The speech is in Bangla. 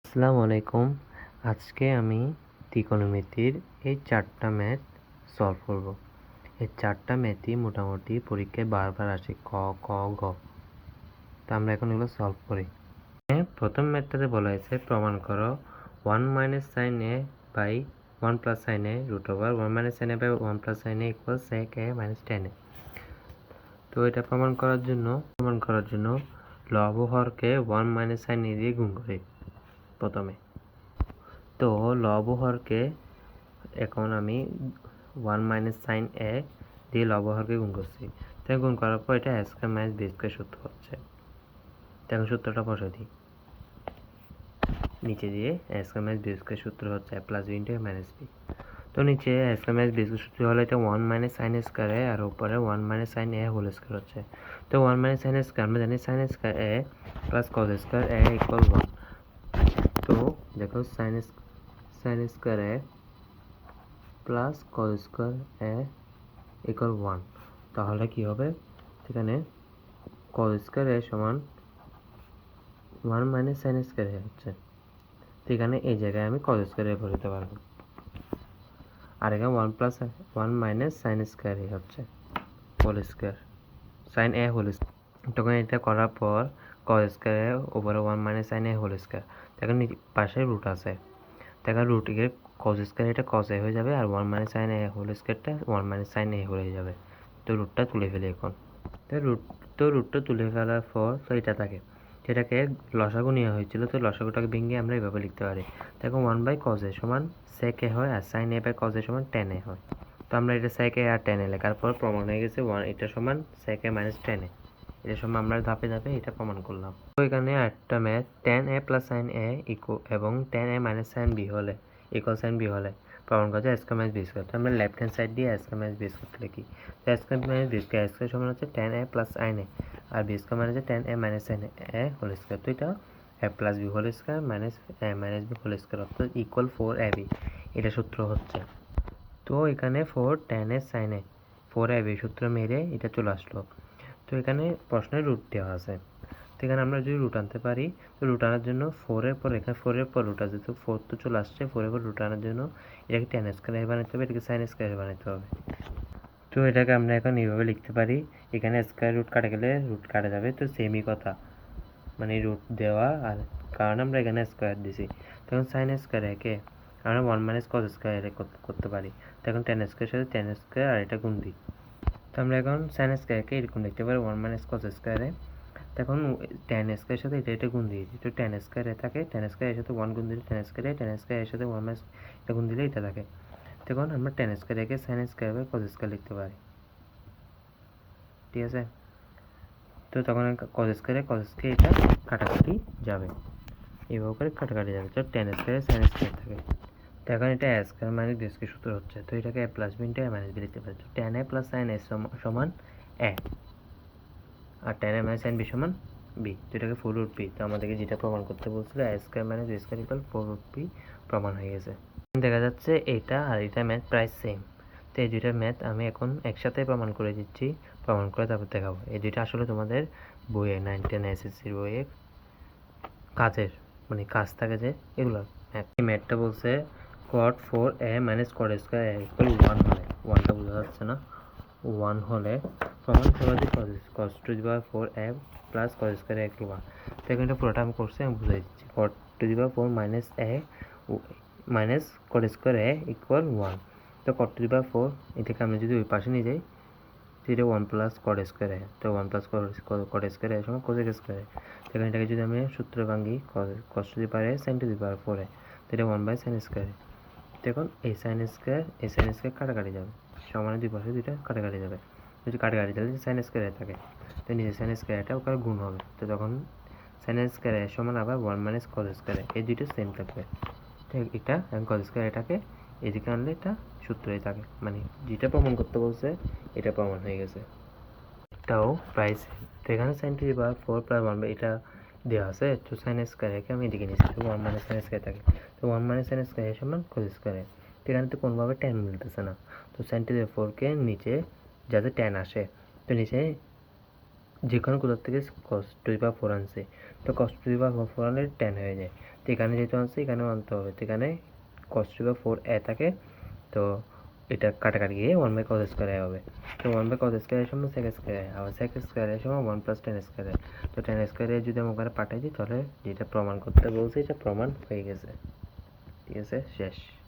আসসালামু আলাইকুম। আজকে আমি ত্রিকোণমিতির এই 4টা ম্যাথ সলভ করব। এই 4টা ম্যাথই মোটামুটি পরীক্ষায় বারবার আসে, ক, খ, গ। তো আমরা এখন এগুলো সলভ করি। প্রথম ম্যাথটাতে বলা হয়েছে প্রমাণ করো 1 - sin a by 1 + sin a √ 1 - sin a by 1 + sin a = sec a - tan a। তো এটা প্রমাণ করার জন্য লব ও হরকে 1 - sin a দিয়ে গুণ করি প্রথমে। তো লব ও হরকে এখন আমি 1 - sin a দিয়ে লব ও হরকে গুণ করছি। তাই গুণ করার পর এটা a² - b² সূত্র হচ্ছে। এখন সূত্রটা বসাই দিই নিচে দিয়ে a² - b² সূত্র হচ্ছে a + b * a - b। তো নিচে a² - b² সূত্র হলে এটা 1 - sin a² আর উপরে 1 - sin a হোল স্কয়ার হচ্ছে। তো 1 - sin a² আমরা জানি sin a² a + cos a² a = 1। তো দেখো sin a² a plus cos square a = 1। তাহলে কি হবে? এখানে cos স্কয়ার a সমান 1 - sin স্কয়ার a হচ্ছে। তো এখানে এই জায়গায় আমি cos স্কয়ার a বসাতে পারবো। আর এখানে 1 - sin স্কয়ার a হচ্ছে whole square, sin a whole square. তখন এটা করার পর cos স্কয়ার a উপরে 1 - sin a হোল স্কয়ার। এখন পাশে রুট আছে, দেখো রুট এর cos স্কয়ার এটা cos a হয়ে যাবে আর 1 - sin a whole স্কয়ারটা 1 - sin a হয়ে যাবে। তো রুটটা তুলে ফেলি এখন। রুটটা তুলে ফেলার পর তো এটা থাকে, সেটাকে লসাগু নেওয়া হয়েছিল। তো লসাগুটাকে ভেঙে আমরা এভাবে লিখতে পারি। দেখো 1/cos a সমান sec a হয় আর sin a/cos a সমান tan a হয়। তো আমরা এটা sec a R tan a লেখার পর প্রমাণ হয়ে গেছে এটা সমান sec a - tan a। এটা সময় আমরা ধাপে ধাপে এটা প্রমাণ করলাম। তো এখানে একটা math tan a + sin a এবং tan a - sin b হলে sin b হলে প্রমাণ করা যায় a² - b²। তো আমরা লেফট হ্যান্ড সাইড দিয়ে a² - b² লিখি। তো a² - b² a² সমান হচ্ছে tan a + sin a R b² মানে হচ্ছে tan a - sin a whole square. তো এটা a + b whole square - a - b whole square অর্থাৎ = 4ab। এটা সূত্র হচ্ছে। তো এখানে 4 tan a sin a 4ab সূত্র মেরে এটা চলে আসলো। তো এখানে প্রশ্নের রুট দেওয়া আছে। তো এখানে আমরা যদি রুট আনতে পারি, তো রুট আনার জন্য 4 এর পর এখানে 4 এর পর রুট আছে, তো 4 তো চলে আসছে। 4 এর পর রুট আনার জন্য এটাকে tan স্কয়ার বানাতে হবে, এটাকে sin স্কয়ার বানাতে হবে। তো এটাকে আমরা এখন এইভাবে লিখতে পারি, এখানে স্কয়ার রুট কাটা গেলে রুট কাটা যাবে। তো সেমই কথা, মানে রুট দেওয়া আর কারণ আমরা এখানে স্কয়ার দিছি। তখন sin স্কয়ার একে আমরা 1 - cos স্কয়ার করতে পারি। তখন tan স্কয়ার সাথে tan স্কয়ার আর এটা গুণ দিই। তো আমরা এখন sin স্কয়ারকে এরকম লিখতে পারি 1 - cos স্কয়ার। তখন tan স্কয়ারের সাথে এটা গুণ দিয়ে দিই। তো tan স্কয়ার এ থাকে, tan স্কয়ার এর সাথে 1 গুণ দিলে tan স্কয়ার এর সাথে 1 এটা গুণ দিলে এটা থাকে। তখন আমরা tan স্কয়ার একে sin square by cos square লিখতে পারি। ঠিক আছে? তো তখন cos স্কয়ার এটা কাটাকাটি যাবে, এইভাবে করে কাটাকাটি যাবে। তো tan স্কয়ার sin স্কয়ার থাকে। তো এখন এটা a স্কয়ার - b স্কয়ার সূত্র হচ্ছে। তো এটাকে a + b * a - b লিখতে পারি। তো tan a + sin a সমান a R tan a - sin b সমান b। তো এটাকে 4√b। তো আমাদেরকে যেটা প্রমাণ করতে বলছিল a² - b² = 4√b প্রমাণ হয়ে গেছে। দেখা যাচ্ছে এটা আর এটা ম্যাথ প্রায় সেম। তো এই দুইটার ম্যাথ আমি এখন একসাথে প্রমাণ করে দিচ্ছি, প্রমাণ করে তারপর দেখাবো। এই দুইটা আসলে তোমাদের বইয়ে 9, 10 এসএসসির বইয়ে কাজের কাজ থাকে যে এগুলো ম্যাথ। এই ম্যাথটা বলছে cot 4a - cot² a = 1 হলে, 1টা বোঝা যাচ্ছে না, 1 হলে প্রমাণ করা যে cos⁴a + cos² a = 1। তো এখানে পুরোটা আমি করছি, আমি বুঝাই দিচ্ছি। cot⁴ - a - cot² a = 1। তো cot⁴ এটাকে আমি যদি ওই পাশে নিয়ে যাই, তো এটা 1 + cot² a। তো 1 + cot² a সমান cos² a। তো এটাকে যদি আমি সূত্র ভাঙি cos⁴ sin⁴ a, তো এটা 1/sin²। দেখুন এই sin² কাটাকাটি যাবে, সমানে দুই পাশে দুইটা কাটাকাটি যাবে। যদি কাটাকাটি যাবে sin² থাকে, তো নিচে sin² ওখানে গুণ হবে। তো তখন sin² সমান আবার 1 - cos²। এই দুইটা সেম থাকবে। তো এটা cos² এটাকে এদিকে আনলে এটা সূত্রই থাকে, যেটা প্রমাণ করতে বলছে এটা প্রমাণ হয়ে গেছে। এটাও প্রায় সেম। তো এখানে sin⁴ + 1 এটা দেওয়া আছে। তো sin² আমি এদিকে নিচ্ছি, তো 1 - sin² থাকে। তো 1 - sin² সমান cos²। তো এখানে তো কোনোভাবে tan মিলতেছে না। তো sin⁴ নিচে যাতে tan আসে, তো নিচে যে কোনো কোথাও থেকে cos⁴ আনছে, তো cos⁴ আনলে tan হয়ে যায়। তো এখানে যেহেতু আনছি এখানেও আনতে হবে, তো এখানে cos 4 a থাকে, তো এটা কাটাকাটি গিয়ে 1/cos স্কয়ার a হবে। তো 1/cos স্কয়ার এর সমান sec স্কয়ার a, আবার sec স্কয়ার এর সমান 1 + tan স্কয়ার a। তো tan স্কয়ার a যদি আমি ওখানে পাঠাই দিই তাহলে যেটা প্রমাণ করতে বলছি এটা প্রমাণ হয়ে গেছে। ঠিক আছে, শেষ।